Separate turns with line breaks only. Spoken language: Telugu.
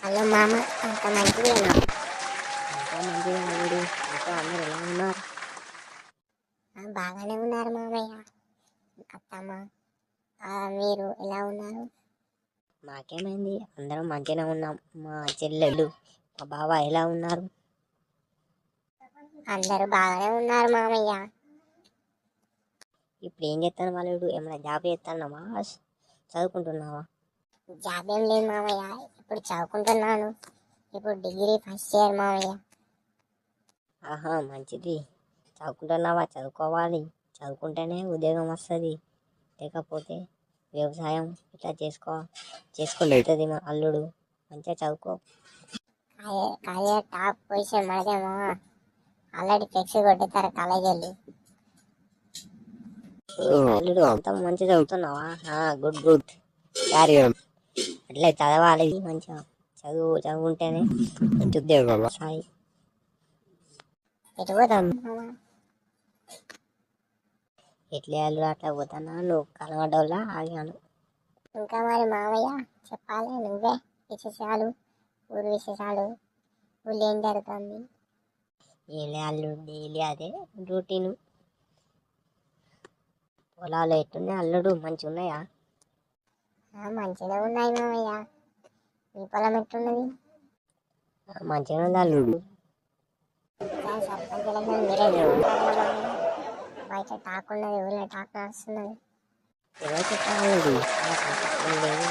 హలో మామ, అంత మంచిదేనా?
ఇంకా మంచిగా అల్లుడు. ఇంకా అందరు ఎలా ఉన్నారు?
బాగానే ఉన్నారు మామయ్య. అత్తమ్మ, మీరు ఎలా ఉన్నారు?
మాకేమైంది, అందరం మంచిగానే ఉన్నాం. మా చెల్లెళ్ళు మా బావ ఎలా ఉన్నారు?
అందరూ బాగానే ఉన్నారు మామయ్య.
ఇప్పుడు ఏం చేస్తాను వాళ్ళు? ఏమైనా జాబ్ చేస్తున్నావా, చదువుకుంటున్నావా?
జాబ్ ఏం లేదు మామయ్య, ఇప్పుడు చదువుకుంటున్నాను. ఇప్పుడు డిగ్రీ ఫస్ట్ ఇయర్ మామయ్య.
ఆహా, మంచిది. చదువుకుంటున్నావా? చదువుకోవాలి. చదువుకుంటేనే ఉద్యోగం వస్తుంది. లేకపోతే వ్యవసాయం ఇట్లా చేసుకోలేదు మా అల్లుడు. మంచిగా చదువుకో.
కాలేజ్ టాప్ పొజిషన్ మనదేమో. ఆల్రెడీ ఫ్లెక్సీ కొట్టేస్తారు కాలేజీలు.
అల్లుడు అంతా మంచిగా చదువుతున్నావా? Good good, carry on. అట్లా చదవాలి మంచిగా. చదువుకుంటేనే మంచి ఉద్యోగం వస్తాయి.
ఎటు పోతాం మామ?
ఎట్లా అల్లుడు అట్లా పోతానా? నువ్వు కలవడంలా ఆగాను.
ఇంకా మరి మామయ్య, చెప్పాలి నువ్వే. విశేషాలు, ఊరు విశేషాలు, ఊళ్ళో ఏం జరుగుతుంది?
ఏలే అల్లుడు, డైలీ అదే రొటీను. పొలాలు ఎట్టున్నాయి అల్లుడు? మంచిగా ఉన్నాయా?
మంచిగా ఉన్నాయి మామయ్య. మీ పొలం ఎట్టున్నది?
మంచిగా ఉంది అల్లుడు.
సర్పంచ్ ఎలక్షన్ మీరే గెలుస్తారు కదా మామయ్య. బయట టాక్ ఉన్నది, ఊళ్ళో టాక్ నడుస్తున్నది.
ఎవరు చెప్పారు అల్లుడు? అలా ఏం లేదు.